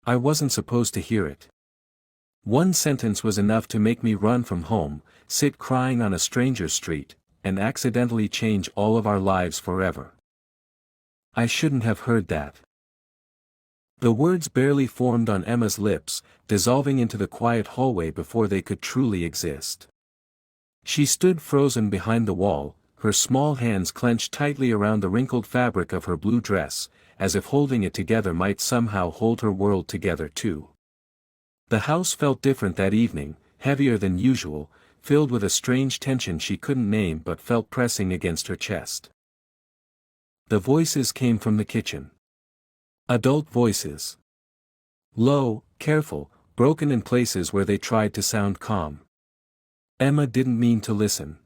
I wasn't supposed to hear it. One sentence was enough to make me run from home, sit crying on a stranger's street, and accidentally change all of our lives forever. I shouldn't have heard that. The words barely formed on Emma's lips, dissolving into the quiet hallway before they could truly exist. She stood frozen behind the wall, her small hands clenched tightly around the wrinkled fabric of her blue dress, as if holding it together might somehow hold her world together too. The house felt different that evening, heavier than usual, filled with a strange tension she couldn't name but felt pressing against her chest. The voices came from the kitchen. Adult voices. Low, careful, broken in places where they tried to sound calm. Emma didn't mean to listen.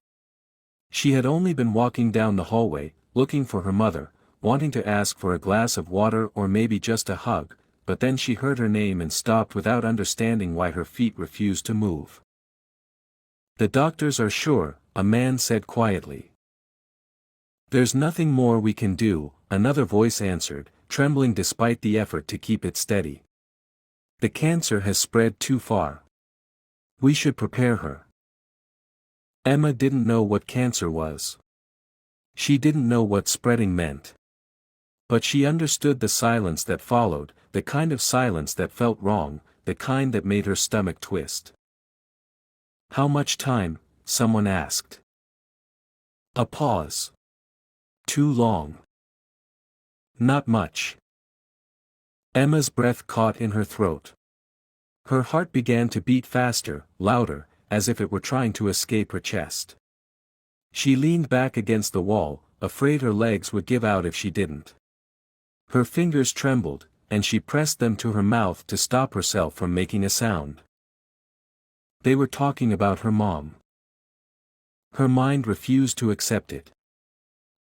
She had only been walking down the hallway, looking for her mother, wanting to ask for a glass of water or maybe just a hug, but then she heard her name and stopped without understanding why her feet refused to move. "The doctors are sure," a man said quietly. "There's nothing more we can do," another voice answered, trembling despite the effort to keep it steady. "The cancer has spread too far. We should prepare her." Emma didn't know what cancer was. She didn't know what spreading meant. But she understood the silence that followed, the kind of silence that felt wrong, the kind that made her stomach twist. "How much time?" someone asked. A pause. "Too long." "Not much." Emma's breath caught in her throat. Her heart began to beat faster, louder, as if it were trying to escape her chest. She leaned back against the wall, afraid her legs would give out if she didn't. Her fingers trembled, and she pressed them to her mouth to stop herself from making a sound. They were talking about her mom. Her mind refused to accept it.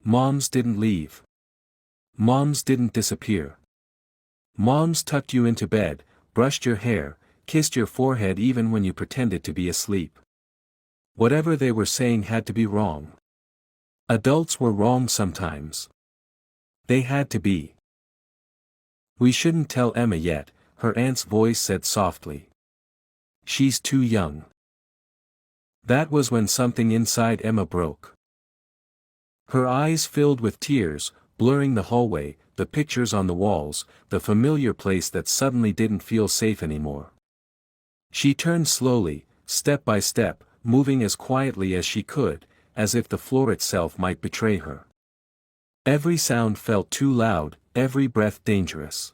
Moms didn't leave. Moms didn't disappear. Moms tucked you into bed, brushed your hair, kissed your forehead even when you pretended to be asleep. Whatever they were saying had to be wrong. Adults were wrong sometimes. They had to be. "We shouldn't tell Emma yet," her aunt's voice said softly. "She's too young." That was when something inside Emma broke. Her eyes filled with tears, blurring the hallway, the pictures on the walls, the familiar place that suddenly didn't feel safe anymore. She turned slowly, step by step, moving as quietly as she could, as if the floor itself might betray her. Every sound felt too loud, every breath dangerous.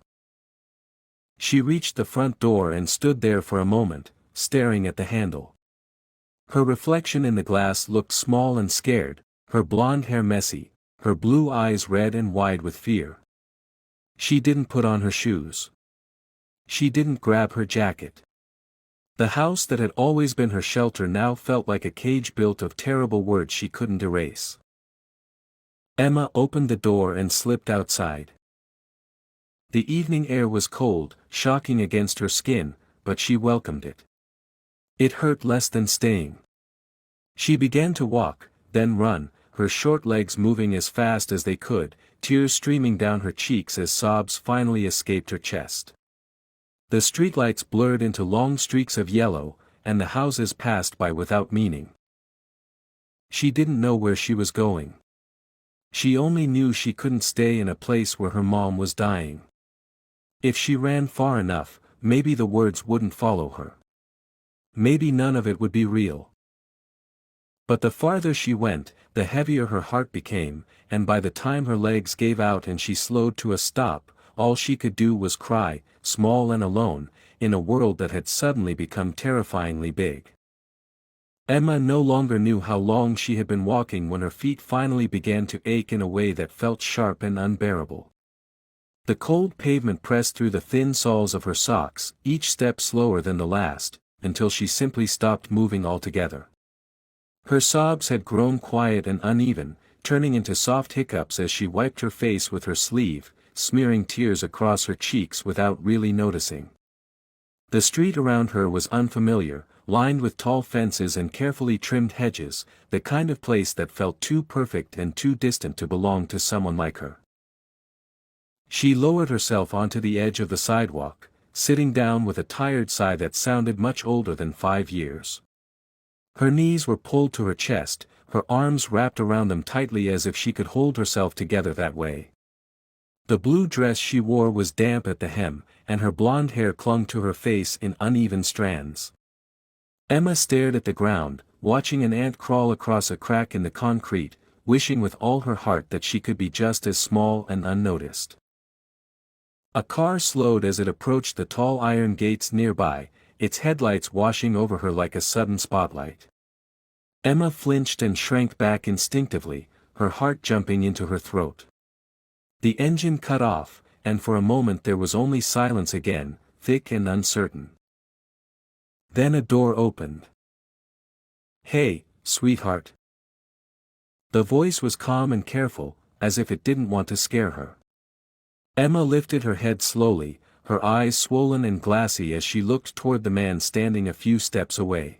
She reached the front door and stood there for a moment, staring at the handle. Her reflection in the glass looked small and scared, her blonde hair messy, her blue eyes red and wide with fear. She didn't put on her shoes. She didn't grab her jacket. The house that had always been her shelter now felt like a cage built of terrible words she couldn't erase. Emma opened the door and slipped outside. The evening air was cold, shocking against her skin, but she welcomed it. It hurt less than staying. She began to walk, then run, her short legs moving as fast as they could, tears streaming down her cheeks as sobs finally escaped her chest. The streetlights blurred into long streaks of yellow, and the houses passed by without meaning. She didn't know where she was going. She only knew she couldn't stay in a place where her mom was dying. If she ran far enough, maybe the words wouldn't follow her. Maybe none of it would be real. But the farther she went, the heavier her heart became, and by the time her legs gave out and she slowed to a stop, all she could do was cry, small and alone, in a world that had suddenly become terrifyingly big. Emma no longer knew how long she had been walking when her feet finally began to ache in a way that felt sharp and unbearable. The cold pavement pressed through the thin soles of her socks, each step slower than the last, until she simply stopped moving altogether. Her sobs had grown quiet and uneven, turning into soft hiccups as she wiped her face with her sleeve, smearing tears across her cheeks without really noticing. The street around her was unfamiliar, lined with tall fences and carefully trimmed hedges, the kind of place that felt too perfect and too distant to belong to someone like her. She lowered herself onto the edge of the sidewalk, sitting down with a tired sigh that sounded much older than 5 years. Her knees were pulled to her chest, her arms wrapped around them tightly as if she could hold herself together that way. The blue dress she wore was damp at the hem, and her blonde hair clung to her face in uneven strands. Emma stared at the ground, watching an ant crawl across a crack in the concrete, wishing with all her heart that she could be just as small and unnoticed. A car slowed as it approached the tall iron gates nearby, its headlights washing over her like a sudden spotlight. Emma flinched and shrank back instinctively, her heart jumping into her throat. The engine cut off, and for a moment there was only silence again, thick and uncertain. Then a door opened. "Hey, sweetheart." The voice was calm and careful, as if it didn't want to scare her. Emma lifted her head slowly, her eyes swollen and glassy as she looked toward the man standing a few steps away.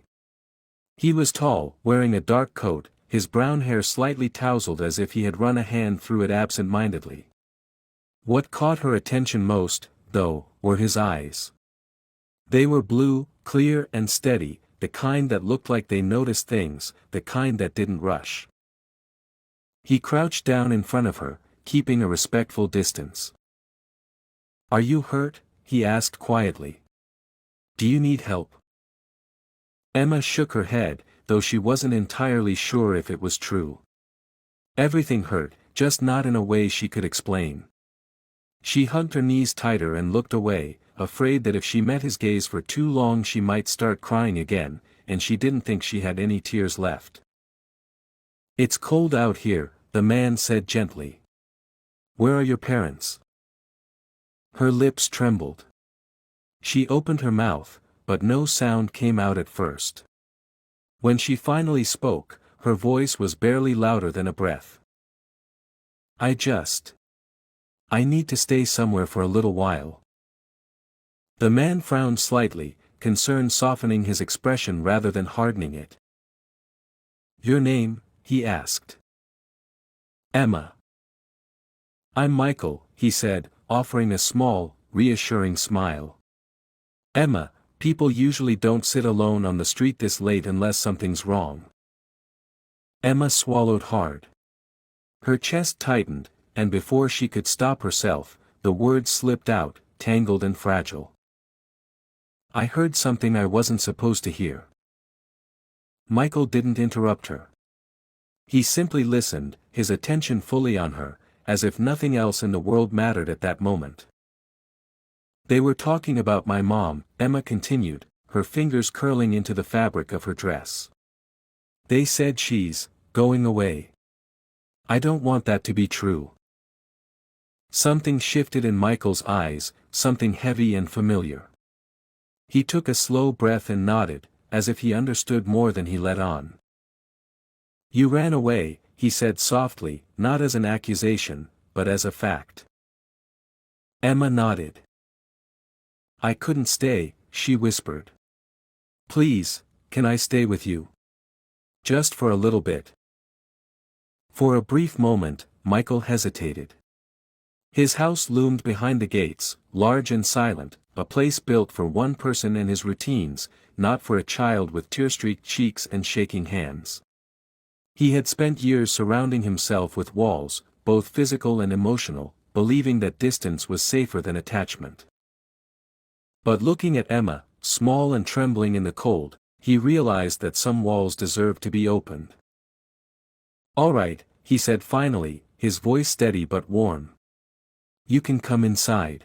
He was tall, wearing a dark coat, his brown hair slightly tousled as if he had run a hand through it absent-mindedly. What caught her attention most, though, were his eyes. They were blue, clear and steady, the kind that looked like they noticed things, the kind that didn't rush. He crouched down in front of her, keeping a respectful distance. "Are you hurt?" he asked quietly. "Do you need help?" Emma shook her head, though she wasn't entirely sure if it was true. Everything hurt, just not in a way she could explain. She hugged her knees tighter and looked away, afraid that if she met his gaze for too long she might start crying again, and she didn't think she had any tears left. "It's cold out here," the man said gently. "Where are your parents?" Her lips trembled. She opened her mouth, but no sound came out at first. When she finally spoke, her voice was barely louder than a breath. I need to stay somewhere for a little while." The man frowned slightly, concern softening his expression rather than hardening it. "Your name?" he asked. "Emma." "I'm Michael," he said, offering a small, reassuring smile. "Emma, people usually don't sit alone on the street this late unless something's wrong." Emma swallowed hard. Her chest tightened, and before she could stop herself, the words slipped out, tangled and fragile. "I heard something I wasn't supposed to hear." Michael didn't interrupt her. He simply listened, his attention fully on her, as if nothing else in the world mattered at that moment. "They were talking about my mom," Emma continued, her fingers curling into the fabric of her dress. "They said she's going away. I don't want that to be true." Something shifted in Michael's eyes, something heavy and familiar. He took a slow breath and nodded, as if he understood more than he let on. "You ran away," he said softly, not as an accusation, but as a fact. Emma nodded. "I couldn't stay," she whispered. "Please, can I stay with you? Just for a little bit." For a brief moment, Michael hesitated. His house loomed behind the gates, large and silent, a place built for one person and his routines, not for a child with tear-streaked cheeks and shaking hands. He had spent years surrounding himself with walls, both physical and emotional, believing that distance was safer than attachment. But looking at Emma, small and trembling in the cold, he realized that some walls deserved to be opened. "All right," he said finally, his voice steady but warm. "You can come inside.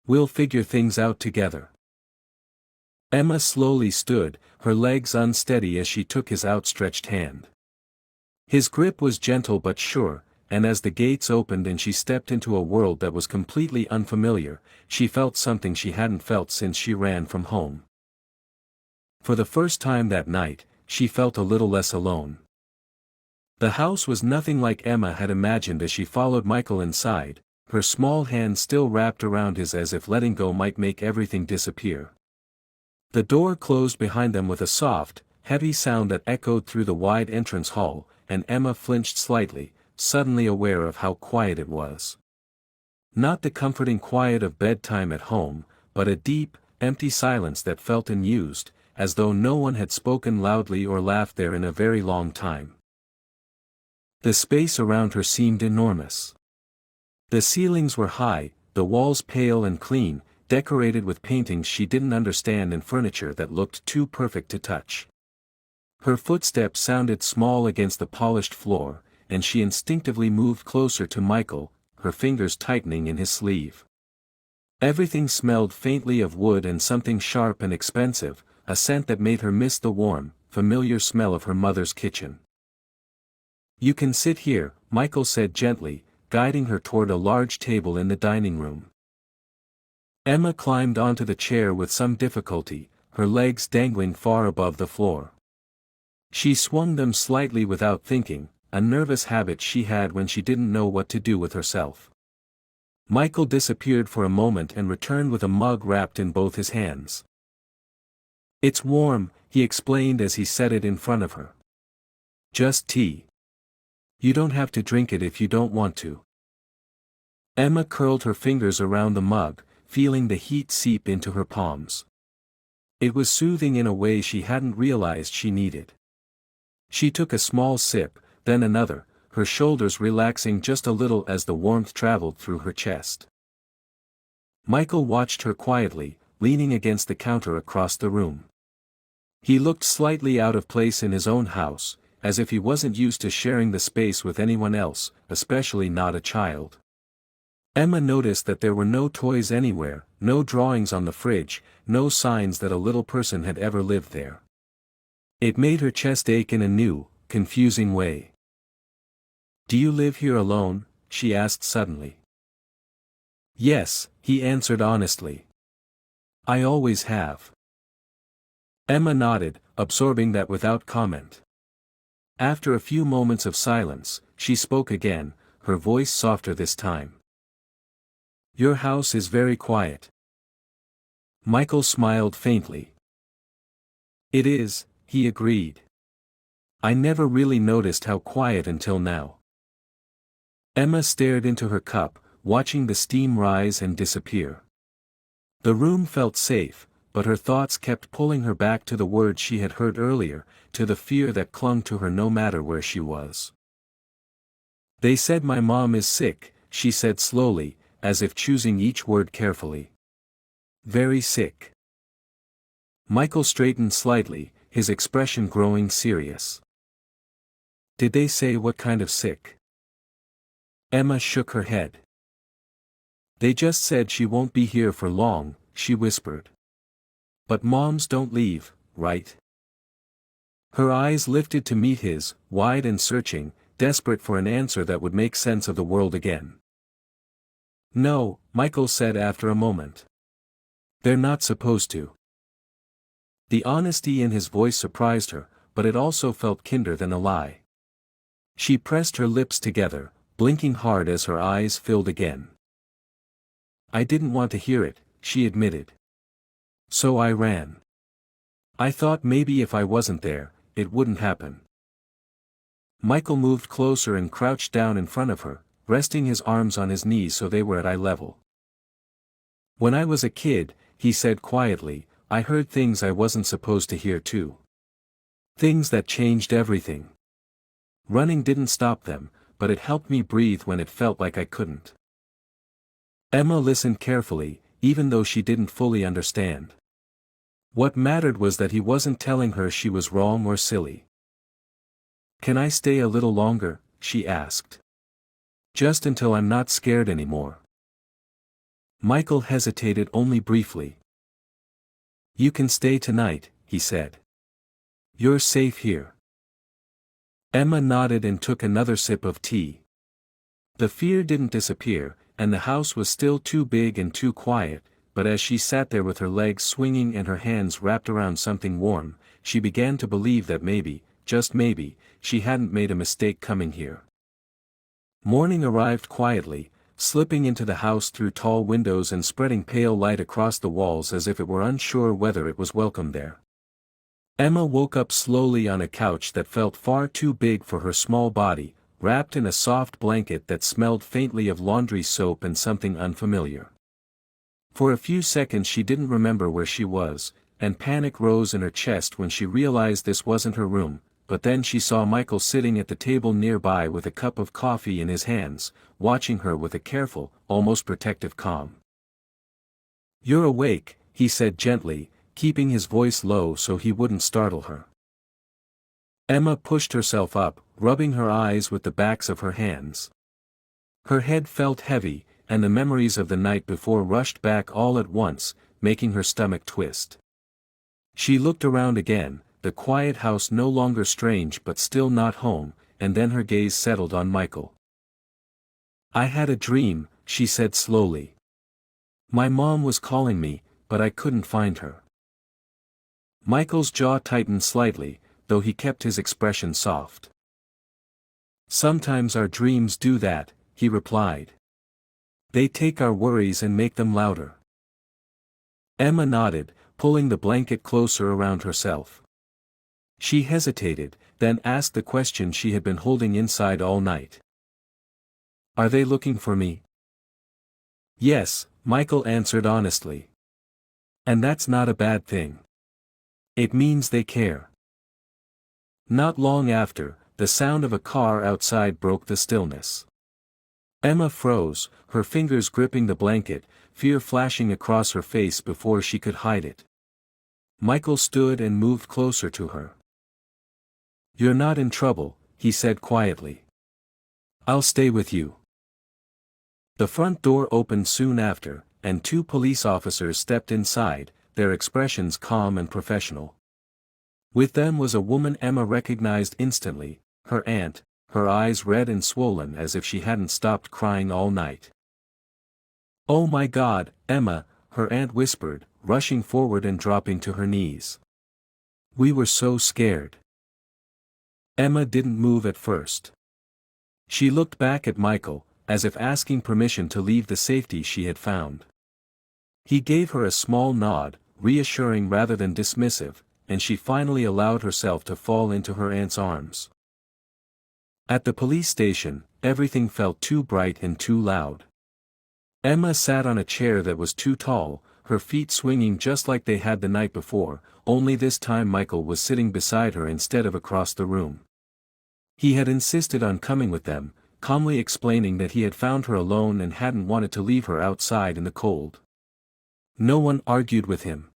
We'll figure things out together." Emma slowly stood, her legs unsteady as she took his outstretched hand. His grip was gentle but sure, and as the gates opened and she stepped into a world that was completely unfamiliar, she felt something she hadn't felt since she ran from home. For the first time that night, she felt a little less alone. The house was nothing like Emma had imagined as she followed Michael inside, her small hand still wrapped around his as if letting go might make everything disappear. The door closed behind them with a soft, heavy sound that echoed through the wide entrance hall, and Emma flinched slightly, suddenly aware of how quiet it was. Not the comforting quiet of bedtime at home, but a deep, empty silence that felt unused, as though no one had spoken loudly or laughed there in a very long time. The space around her seemed enormous. The ceilings were high, the walls pale and clean, decorated with paintings she didn't understand and furniture that looked too perfect to touch. Her footsteps sounded small against the polished floor, and she instinctively moved closer to Michael, her fingers tightening in his sleeve. Everything smelled faintly of wood and something sharp and expensive, a scent that made her miss the warm, familiar smell of her mother's kitchen. "You can sit here," Michael said gently, guiding her toward a large table in the dining room. Emma climbed onto the chair with some difficulty, her legs dangling far above the floor. She swung them slightly without thinking, a nervous habit she had when she didn't know what to do with herself. Michael disappeared for a moment and returned with a mug wrapped in both his hands. "It's warm," he explained as he set it in front of her. "Just tea. You don't have to drink it if you don't want to." Emma curled her fingers around the mug, feeling the heat seep into her palms. It was soothing in a way she hadn't realized she needed. She took a small sip, then another, her shoulders relaxing just a little as the warmth traveled through her chest. Michael watched her quietly, leaning against the counter across the room. He looked slightly out of place in his own house, as if he wasn't used to sharing the space with anyone else, especially not a child. Emma noticed that there were no toys anywhere, no drawings on the fridge, no signs that a little person had ever lived there. It made her chest ache in a new, confusing way. "Do you live here alone?" she asked suddenly. "Yes," he answered honestly. "I always have." Emma nodded, absorbing that without comment. After a few moments of silence, she spoke again, her voice softer this time. "Your house is very quiet." Michael smiled faintly. "It is," he agreed. "I never really noticed how quiet until now." Emma stared into her cup, watching the steam rise and disappear. The room felt safe, but her thoughts kept pulling her back to the words she had heard earlier, to the fear that clung to her no matter where she was. "They said my mom is sick," she said slowly, as if choosing each word carefully. "Very sick." Michael straightened slightly, his expression growing serious. "Did they say what kind of sick?" Emma shook her head. "They just said she won't be here for long," she whispered. "But moms don't leave, right?" Her eyes lifted to meet his, wide and searching, desperate for an answer that would make sense of the world again. "No," Michael said after a moment. "They're not supposed to." The honesty in his voice surprised her, but it also felt kinder than a lie. She pressed her lips together, blinking hard as her eyes filled again. "I didn't want to hear it," she admitted. "So I ran. I thought maybe if I wasn't there, it wouldn't happen." Michael moved closer and crouched down in front of her, resting his arms on his knees so they were at eye level. "When I was a kid," he said quietly, "I heard things I wasn't supposed to hear too. Things that changed everything. Running didn't stop them, but it helped me breathe when it felt like I couldn't." Emma listened carefully, even though she didn't fully understand. What mattered was that he wasn't telling her she was wrong or silly. "Can I stay a little longer?" she asked. "Just until I'm not scared anymore." Michael hesitated only briefly. "You can stay tonight," he said. "You're safe here." Emma nodded and took another sip of tea. The fear didn't disappear, and the house was still too big and too quiet, but as she sat there with her legs swinging and her hands wrapped around something warm, she began to believe that maybe, just maybe, she hadn't made a mistake coming here. Morning arrived quietly, slipping into the house through tall windows and spreading pale light across the walls as if it were unsure whether it was welcome there. Emma woke up slowly on a couch that felt far too big for her small body, wrapped in a soft blanket that smelled faintly of laundry soap and something unfamiliar. For a few seconds she didn't remember where she was, and panic rose in her chest when she realized this wasn't her room, but then she saw Michael sitting at the table nearby with a cup of coffee in his hands, watching her with a careful, almost protective calm. "You're awake," he said gently, keeping his voice low so he wouldn't startle her. Emma pushed herself up, rubbing her eyes with the backs of her hands. Her head felt heavy, and the memories of the night before rushed back all at once, making her stomach twist. She looked around again, the quiet house no longer strange but still not home, and then her gaze settled on Michael. "I had a dream," she said slowly. "My mom was calling me, but I couldn't find her." Michael's jaw tightened slightly, though he kept his expression soft. "Sometimes our dreams do that," he replied. "They take our worries and make them louder." Emma nodded, pulling the blanket closer around herself. She hesitated, then asked the question she had been holding inside all night. "Are they looking for me?" "Yes," Michael answered honestly. "And that's not a bad thing. It means they care." Not long after, the sound of a car outside broke the stillness. Emma froze, her fingers gripping the blanket, fear flashing across her face before she could hide it. Michael stood and moved closer to her. "You're not in trouble," he said quietly. "I'll stay with you." The front door opened soon after, and two police officers stepped inside, their expressions calm and professional. With them was a woman Emma recognized instantly, her aunt, her eyes red and swollen as if she hadn't stopped crying all night. "Oh my God, Emma," her aunt whispered, rushing forward and dropping to her knees. "We were so scared." Emma didn't move at first. She looked back at Michael, as if asking permission to leave the safety she had found. He gave her a small nod, reassuring rather than dismissive, and she finally allowed herself to fall into her aunt's arms. At the police station, everything felt too bright and too loud. Emma sat on a chair that was too tall, her feet swinging just like they had the night before, only this time Michael was sitting beside her instead of across the room. He had insisted on coming with them, calmly explaining that he had found her alone and hadn't wanted to leave her outside in the cold. No one argued with him.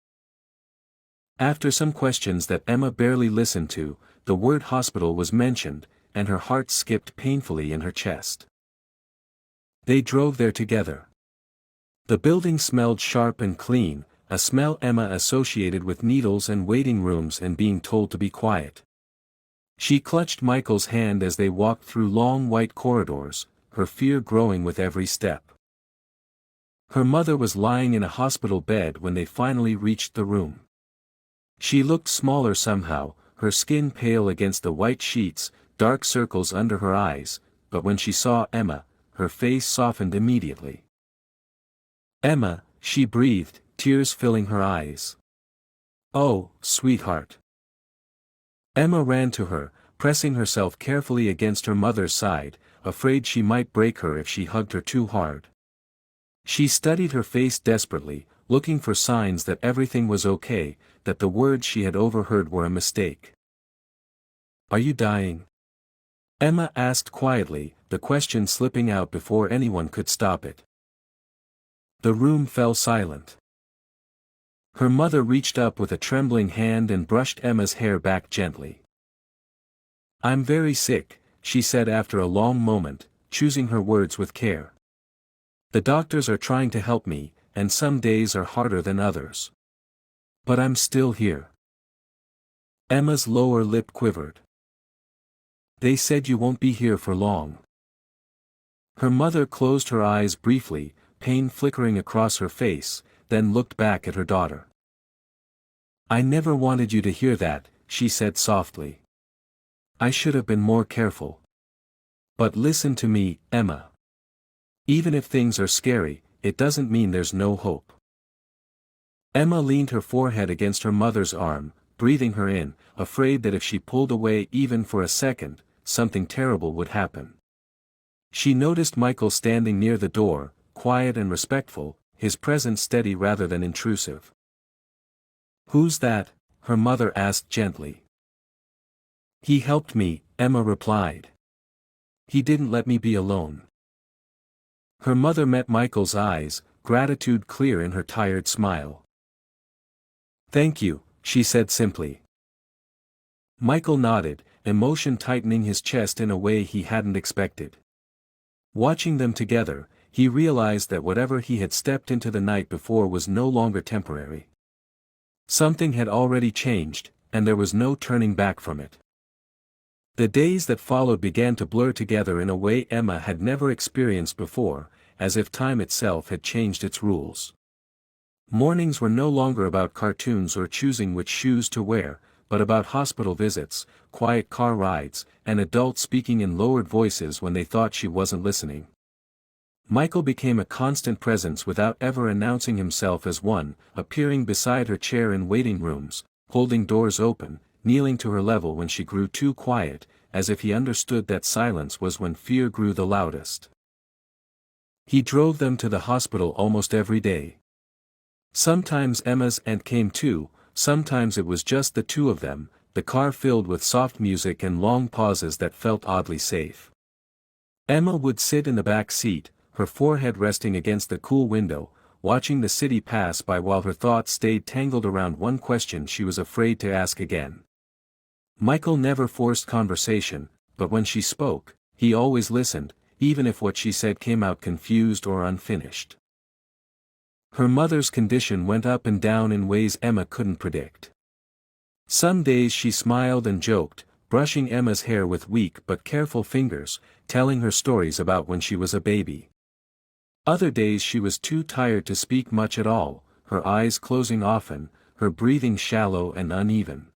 After some questions that Emma barely listened to, the word hospital was mentioned, and her heart skipped painfully in her chest. They drove there together. The building smelled sharp and clean, a smell Emma associated with needles and waiting rooms and being told to be quiet. She clutched Michael's hand as they walked through long white corridors, her fear growing with every step. Her mother was lying in a hospital bed when they finally reached the room. She looked smaller somehow, her skin pale against the white sheets, dark circles under her eyes, but when she saw Emma, her face softened immediately. "Emma," she breathed, tears filling her eyes. "Oh, sweetheart." Emma ran to her, pressing herself carefully against her mother's side, afraid she might break her if she hugged her too hard. She studied her face desperately, looking for signs that everything was okay, that the words she had overheard were a mistake. "Are you dying?" Emma asked quietly, the question slipping out before anyone could stop it. The room fell silent. Her mother reached up with a trembling hand and brushed Emma's hair back gently. "I'm very sick," she said after a long moment, choosing her words with care. "The doctors are trying to help me, and some days are harder than others. But I'm still here." Emma's lower lip quivered. "They said you won't be here for long." Her mother closed her eyes briefly, pain flickering across her face, then looked back at her daughter. "I never wanted you to hear that," she said softly. "I should have been more careful. But listen to me, Emma. Even if things are scary, it doesn't mean there's no hope." Emma leaned her forehead against her mother's arm, breathing her in, afraid that if she pulled away even for a second, something terrible would happen. She noticed Michael standing near the door, quiet and respectful, his presence steady rather than intrusive. "Who's that?" her mother asked gently. "He helped me," Emma replied. "He didn't let me be alone." Her mother met Michael's eyes, gratitude clear in her tired smile. "Thank you," she said simply. Michael nodded, emotion tightening his chest in a way he hadn't expected. Watching them together, he realized that whatever he had stepped into the night before was no longer temporary. Something had already changed, and there was no turning back from it. The days that followed began to blur together in a way Emma had never experienced before, as if time itself had changed its rules. Mornings were no longer about cartoons or choosing which shoes to wear, but about hospital visits, quiet car rides, and adults speaking in lowered voices when they thought she wasn't listening. Michael became a constant presence without ever announcing himself as one, appearing beside her chair in waiting rooms, holding doors open, kneeling to her level when she grew too quiet, as if he understood that silence was when fear grew the loudest. He drove them to the hospital almost every day. Sometimes Emma's aunt came too, sometimes it was just the two of them, the car filled with soft music and long pauses that felt oddly safe. Emma would sit in the back seat, her forehead resting against the cool window, watching the city pass by while her thoughts stayed tangled around one question she was afraid to ask again. Michael never forced conversation, but when she spoke, he always listened, even if what she said came out confused or unfinished. Her mother's condition went up and down in ways Emma couldn't predict. Some days she smiled and joked, brushing Emma's hair with weak but careful fingers, telling her stories about when she was a baby. Other days she was too tired to speak much at all, her eyes closing often, her breathing shallow and uneven.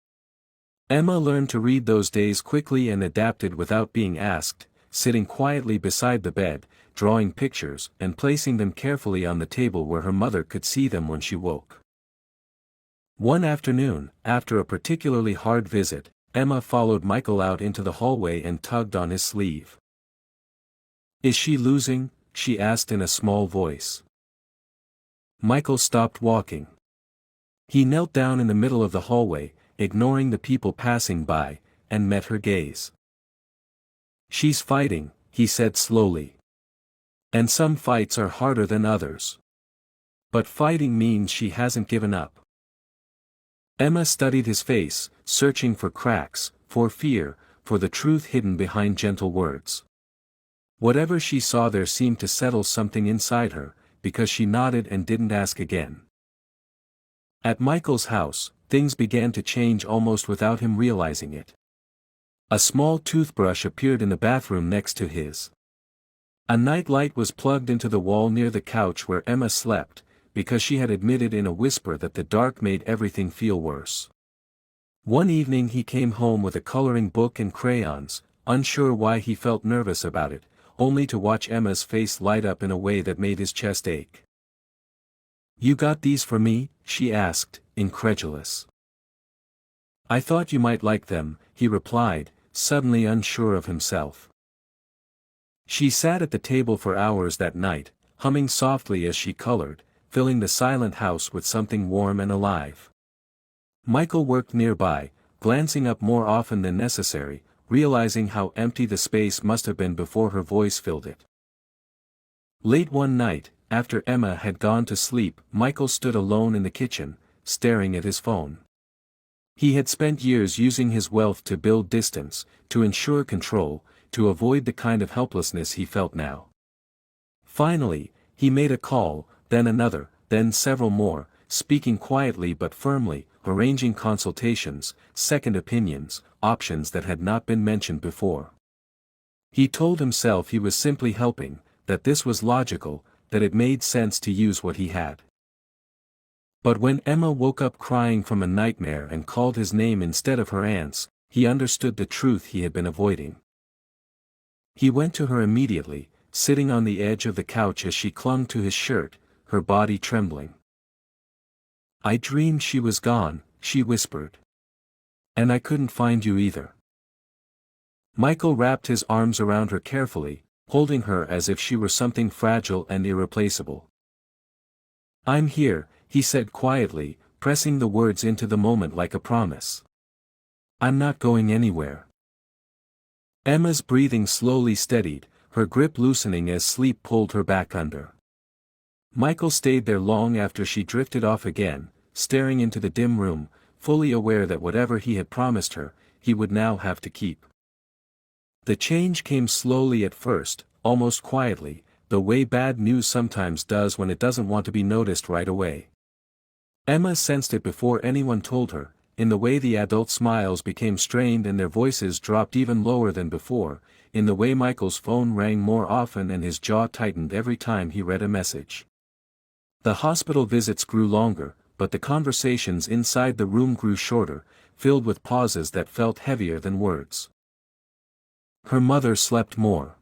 Emma learned to read those days quickly and adapted without being asked, sitting quietly beside the bed, drawing pictures and placing them carefully on the table where her mother could see them when she woke. One afternoon, after a particularly hard visit, Emma followed Michael out into the hallway and tugged on his sleeve. "Is she losing?" she asked in a small voice. Michael stopped walking. He knelt down in the middle of the hallway, ignoring the people passing by, and met her gaze. "She's fighting," he said slowly. "And some fights are harder than others. But fighting means she hasn't given up." Emma studied his face, searching for cracks, for fear, for the truth hidden behind gentle words. Whatever she saw there seemed to settle something inside her, because she nodded and didn't ask again. At Michael's house, things began to change almost without him realizing it. A small toothbrush appeared in the bathroom next to his. A night light was plugged into the wall near the couch where Emma slept, because she had admitted in a whisper that the dark made everything feel worse. One evening he came home with a coloring book and crayons, unsure why he felt nervous about it, only to watch Emma's face light up in a way that made his chest ache. "You got these for me?" she asked, incredulous. "I thought you might like them," he replied, suddenly unsure of himself. She sat at the table for hours that night, humming softly as she colored, filling the silent house with something warm and alive. Michael worked nearby, glancing up more often than necessary, realizing how empty the space must have been before her voice filled it. Late one night, after Emma had gone to sleep, Michael stood alone in the kitchen, staring at his phone. He had spent years using his wealth to build distance, to ensure control, to avoid the kind of helplessness he felt now. Finally, he made a call, then another, then several more, speaking quietly but firmly, arranging consultations, second opinions, options that had not been mentioned before. He told himself he was simply helping, that this was logical, that it made sense to use what he had. But when Emma woke up crying from a nightmare and called his name instead of her aunt's, he understood the truth he had been avoiding. He went to her immediately, sitting on the edge of the couch as she clung to his shirt, her body trembling. "I dreamed she was gone," she whispered. "And I couldn't find you either." Michael wrapped his arms around her carefully, holding her as if she were something fragile and irreplaceable. I'm here, he said quietly, pressing the words into the moment like a promise. I'm not going anywhere. Emma's breathing slowly steadied, her grip loosening as sleep pulled her back under. Michael stayed there long after she drifted off again, staring into the dim room, fully aware that whatever he had promised her, he would now have to keep. The change came slowly at first, almost quietly, the way bad news sometimes does when it doesn't want to be noticed right away. Emma sensed it before anyone told her, in the way the adult smiles became strained and their voices dropped even lower than before, in the way Michael's phone rang more often and his jaw tightened every time he read a message. The hospital visits grew longer, but the conversations inside the room grew shorter, filled with pauses that felt heavier than words. Her mother slept more.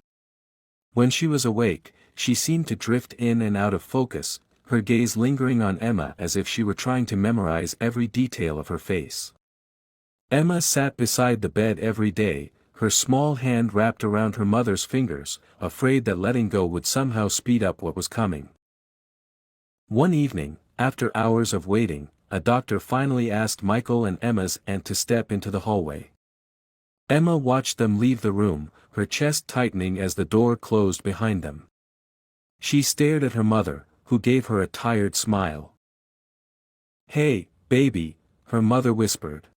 When she was awake, she seemed to drift in and out of focus, her gaze lingering on Emma as if she were trying to memorize every detail of her face. Emma sat beside the bed every day, her small hand wrapped around her mother's fingers, afraid that letting go would somehow speed up what was coming. One evening, after hours of waiting, a doctor finally asked Michael and Emma's aunt to step into the hallway. Emma watched them leave the room, her chest tightening as the door closed behind them. She stared at her mother, who gave her a tired smile. "Hey, baby," her mother whispered.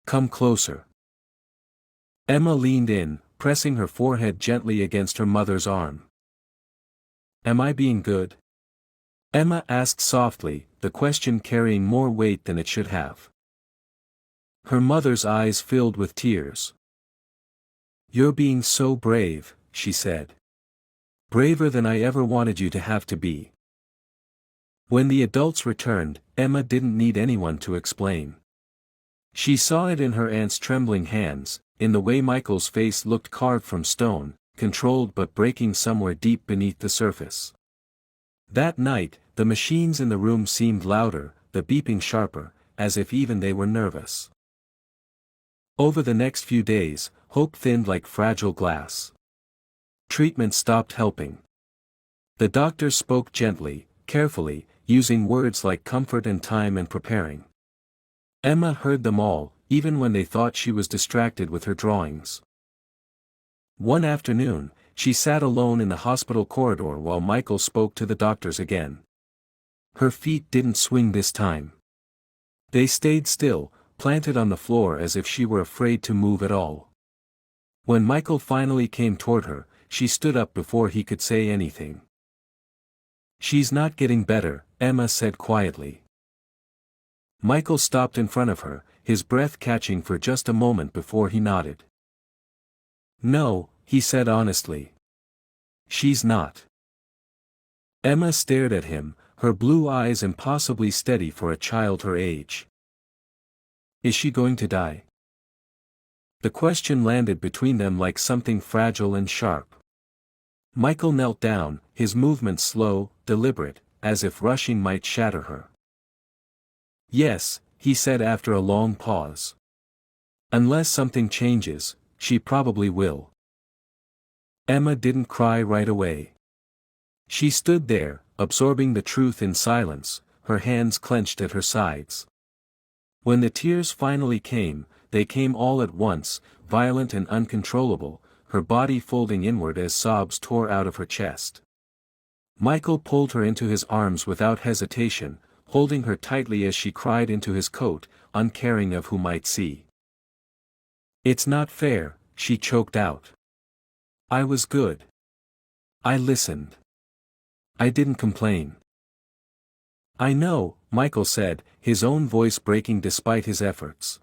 "Come closer." Emma leaned in, pressing her forehead gently against her mother's arm. "Am I being good?" Emma asked softly, the question carrying more weight than it should have. Her mother's eyes filled with tears. "You're being so brave," she said. "Braver than I ever wanted you to have to be." When the adults returned, Emma didn't need anyone to explain. She saw it in her aunt's trembling hands, in the way Michael's face looked carved from stone, controlled but breaking somewhere deep beneath the surface. That night, the machines in the room seemed louder, the beeping sharper, as if even they were nervous. Over the next few days, hope thinned like fragile glass. Treatment stopped helping. The doctors spoke gently, carefully, using words like comfort and time and preparing. Emma heard them all, even when they thought she was distracted with her drawings. One afternoon, she sat alone in the hospital corridor while Michael spoke to the doctors again. Her feet didn't swing this time. They stayed still, planted on the floor as if she were afraid to move at all. When Michael finally came toward her, she stood up before he could say anything. "She's not getting better," Emma said quietly. Michael stopped in front of her, his breath catching for just a moment before he nodded. "No," he said honestly. "She's not." Emma stared at him, her blue eyes impossibly steady for a child her age. "Is she going to die?" The question landed between them like something fragile and sharp. Michael knelt down, his movements slow, deliberate, as if rushing might shatter her. "Yes," he said after a long pause. "Unless something changes, she probably will." Emma didn't cry right away. She stood there, absorbing the truth in silence, her hands clenched at her sides. When the tears finally came, they came all at once, violent and uncontrollable, her body folding inward as sobs tore out of her chest. Michael pulled her into his arms without hesitation, holding her tightly as she cried into his coat, uncaring of who might see. "It's not fair," she choked out. "I was good. I listened. I didn't complain." "I know," Michael said, his own voice breaking despite his efforts.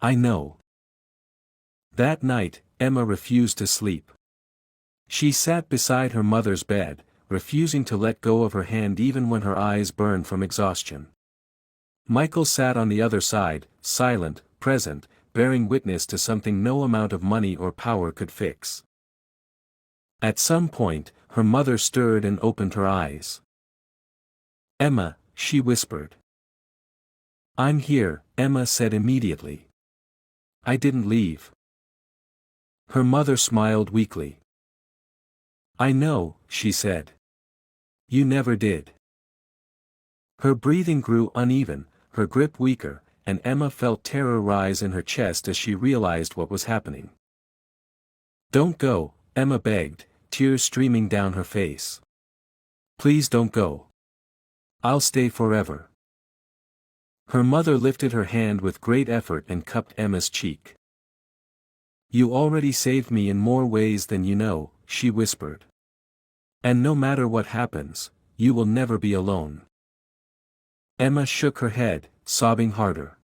"I know." That night, Emma refused to sleep. She sat beside her mother's bed, refusing to let go of her hand even when her eyes burned from exhaustion. Michael sat on the other side, silent, present, bearing witness to something no amount of money or power could fix. At some point, her mother stirred and opened her eyes. "Emma," she whispered. "I'm here," Emma said immediately. "I didn't leave." Her mother smiled weakly. "I know," she said. "You never did." Her breathing grew uneven, her grip weaker, and Emma felt terror rise in her chest as she realized what was happening. "Don't go," Emma begged, tears streaming down her face. "Please don't go. I'll stay forever." Her mother lifted her hand with great effort and cupped Emma's cheek. "You already saved me in more ways than you know," she whispered. "And no matter what happens, you will never be alone." Emma shook her head, sobbing harder.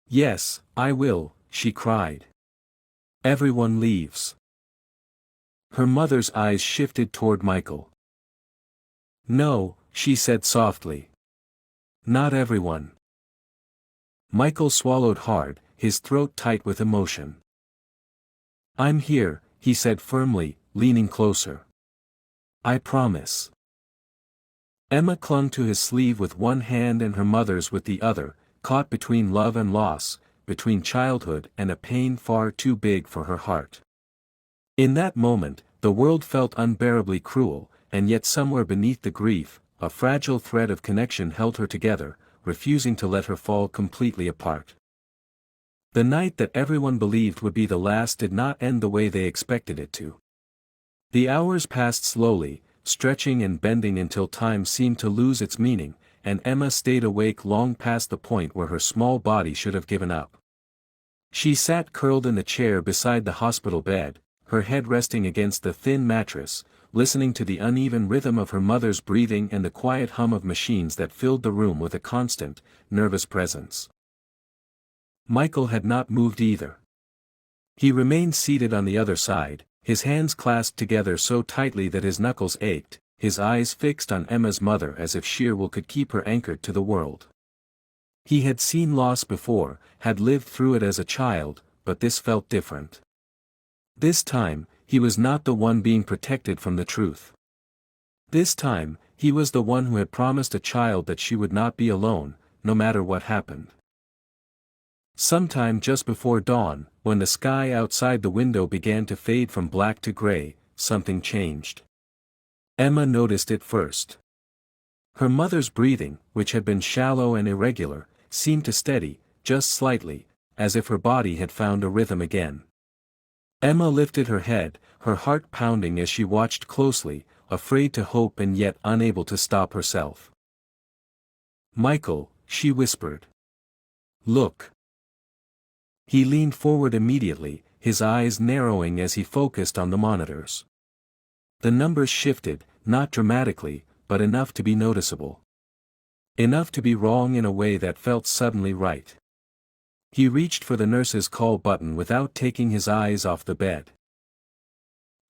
"Yes, I will," she cried. "Everyone leaves." Her mother's eyes shifted toward Michael. "No," she said softly. "Not everyone." Michael swallowed hard, his throat tight with emotion. "I'm here," he said firmly, leaning closer. "I promise." Emma clung to his sleeve with one hand and her mother's with the other, caught between love and loss, between childhood and a pain far too big for her heart. In that moment, the world felt unbearably cruel, and yet somewhere beneath the grief, a fragile thread of connection held her together, refusing to let her fall completely apart. The night that everyone believed would be the last did not end the way they expected it to. The hours passed slowly, stretching and bending until time seemed to lose its meaning, and Emma stayed awake long past the point where her small body should have given up. She sat curled in the chair beside the hospital bed, her head resting against the thin mattress, listening to the uneven rhythm of her mother's breathing and the quiet hum of machines that filled the room with a constant, nervous presence. Michael had not moved either. He remained seated on the other side, his hands clasped together so tightly that his knuckles ached, his eyes fixed on Emma's mother as if sheer will could keep her anchored to the world. He had seen loss before, had lived through it as a child, but this felt different. This time, he was not the one being protected from the truth. This time, he was the one who had promised a child that she would not be alone, no matter what happened. Sometime just before dawn, when the sky outside the window began to fade from black to gray, something changed. Emma noticed it first. Her mother's breathing, which had been shallow and irregular, seemed to steady, just slightly, as if her body had found a rhythm again. Emma lifted her head, her heart pounding as she watched closely, afraid to hope and yet unable to stop herself. "Michael," she whispered. "Look." He leaned forward immediately, his eyes narrowing as he focused on the monitors. The numbers shifted, not dramatically, but enough to be noticeable. Enough to be wrong in a way that felt suddenly right. He reached for the nurse's call button without taking his eyes off the bed.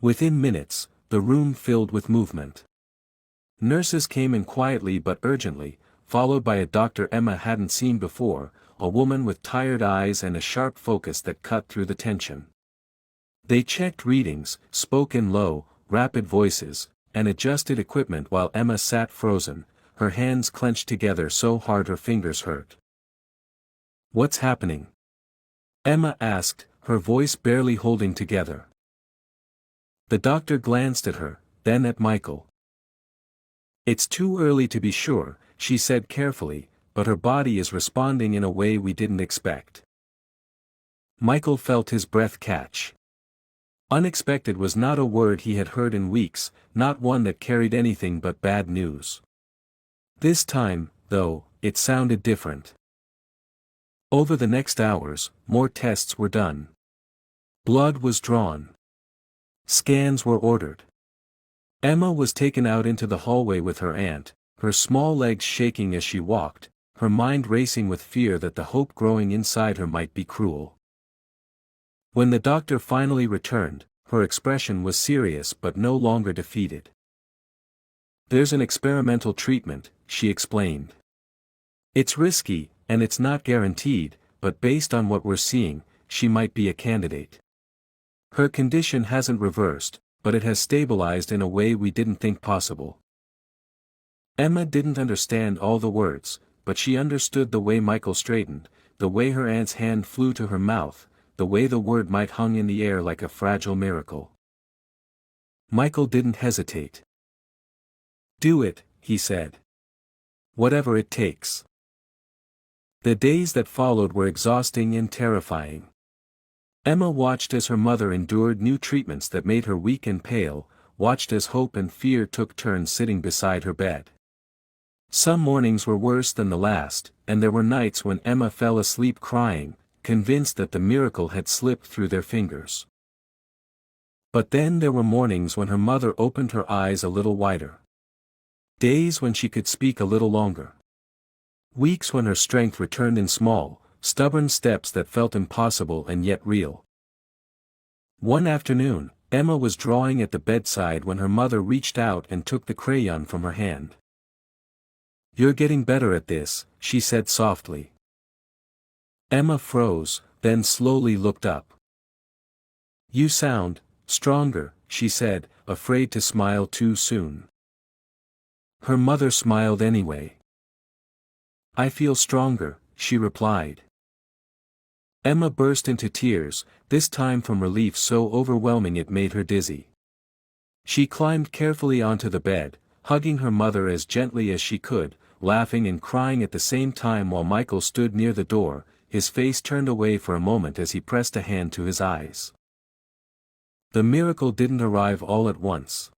Within minutes, the room filled with movement. Nurses came in quietly but urgently, followed by a doctor Emma hadn't seen before, a woman with tired eyes and a sharp focus that cut through the tension. They checked readings, spoke in low, rapid voices, and adjusted equipment while Emma sat frozen, her hands clenched together so hard her fingers hurt. "What's happening?" Emma asked, her voice barely holding together. The doctor glanced at her, then at Michael. "It's too early to be sure," she said carefully, "but her body is responding in a way we didn't expect." Michael felt his breath catch. Unexpected was not a word he had heard in weeks, not one that carried anything but bad news. This time, though, it sounded different. Over the next hours, more tests were done. Blood was drawn. Scans were ordered. Emma was taken out into the hallway with her aunt, her small legs shaking as she walked, her mind racing with fear that the hope growing inside her might be cruel. When the doctor finally returned, her expression was serious but no longer defeated. "There's an experimental treatment," she explained. "It's risky, and it's not guaranteed, but based on what we're seeing, she might be a candidate. Her condition hasn't reversed, but it has stabilized in a way we didn't think possible." Emma didn't understand all the words, but she understood the way Michael straightened, the way her aunt's hand flew to her mouth, the way the word might hung in the air like a fragile miracle. Michael didn't hesitate. "Do it," he said. Whatever it takes. The days that followed were exhausting and terrifying. Emma watched as her mother endured new treatments that made her weak and pale, watched as hope and fear took turns sitting beside her bed. Some mornings were worse than the last, and there were nights when Emma fell asleep crying, convinced that the miracle had slipped through their fingers. But then there were mornings when her mother opened her eyes a little wider. Days when she could speak a little longer. Weeks when her strength returned in small, stubborn steps that felt impossible and yet real. One afternoon, Emma was drawing at the bedside when her mother reached out and took the crayon from her hand. "You're getting better at this," she said softly. Emma froze, then slowly looked up. "You sound stronger," she said, afraid to smile too soon. Her mother smiled anyway. "I feel stronger," she replied. Emma burst into tears, this time from relief so overwhelming it made her dizzy. She climbed carefully onto the bed, hugging her mother as gently as she could, laughing and crying at the same time while Michael stood near the door, his face turned away for a moment as he pressed a hand to his eyes. The miracle didn't arrive all at once.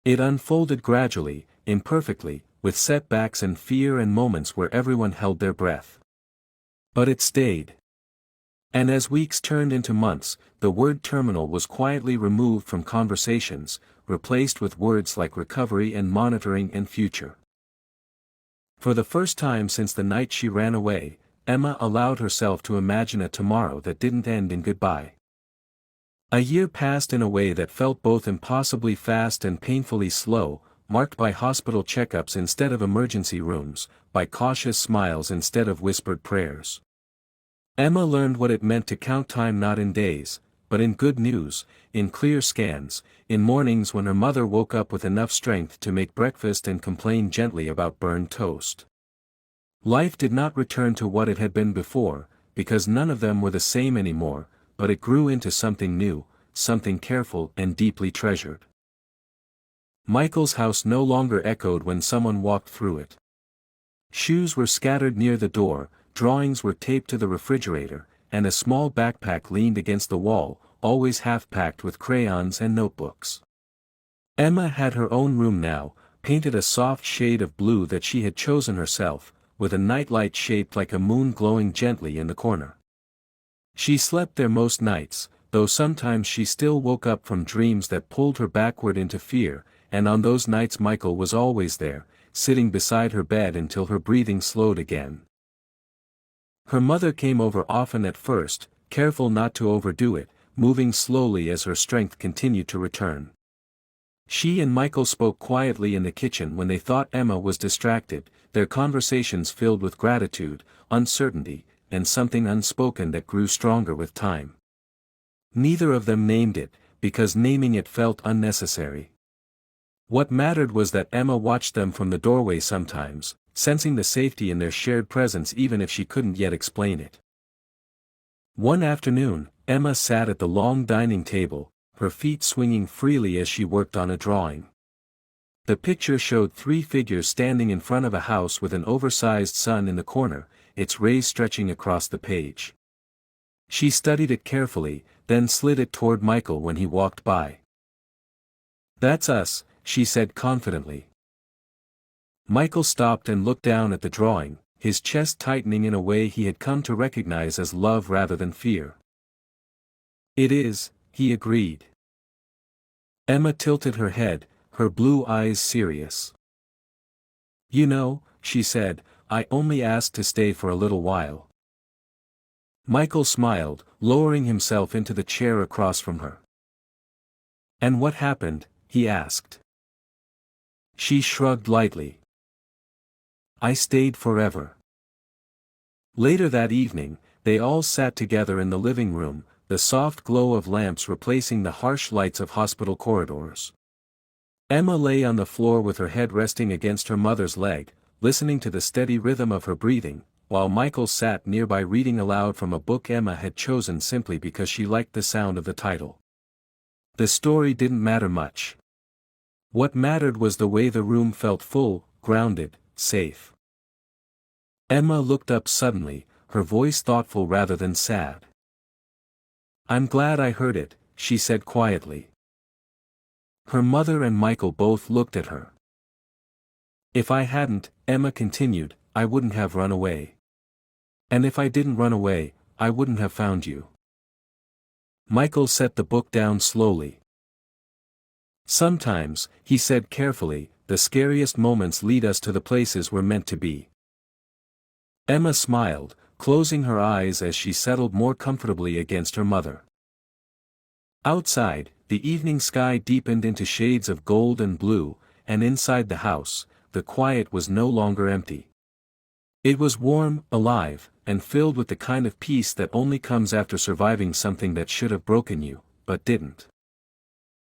It unfolded gradually, imperfectly, with setbacks and fear and moments where everyone held their breath. But it stayed. And as weeks turned into months, the word terminal was quietly removed from conversations, replaced with words like recovery and monitoring and future. For the first time since the night she ran away, Emma allowed herself to imagine a tomorrow that didn't end in goodbye. A year passed in a way that felt both impossibly fast and painfully slow, marked by hospital checkups instead of emergency rooms, by cautious smiles instead of whispered prayers. Emma learned what it meant to count time not in days, but in good news, in clear scans, in mornings when her mother woke up with enough strength to make breakfast and complain gently about burned toast. Life did not return to what it had been before, because none of them were the same anymore, but it grew into something new, something careful and deeply treasured. Michael's house no longer echoed when someone walked through it. Shoes were scattered near the door, drawings were taped to the refrigerator, and a small backpack leaned against the wall, always half-packed with crayons and notebooks. Emma had her own room now, painted a soft shade of blue that she had chosen herself, with a nightlight shaped like a moon glowing gently in the corner. She slept there most nights, though sometimes she still woke up from dreams that pulled her backward into fear, and on those nights Michael was always there, sitting beside her bed until her breathing slowed again. Her mother came over often at first, careful not to overdo it, moving slowly as her strength continued to return. She and Michael spoke quietly in the kitchen when they thought Emma was distracted, their conversations filled with gratitude, uncertainty, and something unspoken that grew stronger with time. Neither of them named it, because naming it felt unnecessary. What mattered was that Emma watched them from the doorway sometimes, sensing the safety in their shared presence even if she couldn't yet explain it. One afternoon, Emma sat at the long dining table, her feet swinging freely as she worked on a drawing. The picture showed 3 figures standing in front of a house with an oversized sun in the corner, its rays stretching across the page. She studied it carefully, then slid it toward Michael when he walked by. "That's us," she said confidently. Michael stopped and looked down at the drawing, his chest tightening in a way he had come to recognize as love rather than fear. "It is," he agreed. Emma tilted her head, her blue eyes serious. "You know," she said, "I only asked to stay for a little while." Michael smiled, lowering himself into the chair across from her. "And what happened?" he asked. She shrugged lightly. "I stayed forever." Later that evening, they all sat together in the living room, the soft glow of lamps replacing the harsh lights of hospital corridors. Emma lay on the floor with her head resting against her mother's leg, listening to the steady rhythm of her breathing, while Michael sat nearby reading aloud from a book Emma had chosen simply because she liked the sound of the title. The story didn't matter much. What mattered was the way the room felt full, grounded, safe. Emma looked up suddenly, her voice thoughtful rather than sad. I'm glad I heard it, she said quietly. Her mother and Michael both looked at her. If I hadn't, Emma continued, I wouldn't have run away. And if I didn't run away, I wouldn't have found you. Michael set the book down slowly. Sometimes, he said carefully, the scariest moments lead us to the places we're meant to be. Emma smiled, closing her eyes as she settled more comfortably against her mother. Outside, the evening sky deepened into shades of gold and blue, and inside the house, the quiet was no longer empty. It was warm, alive, and filled with the kind of peace that only comes after surviving something that should have broken you, but didn't.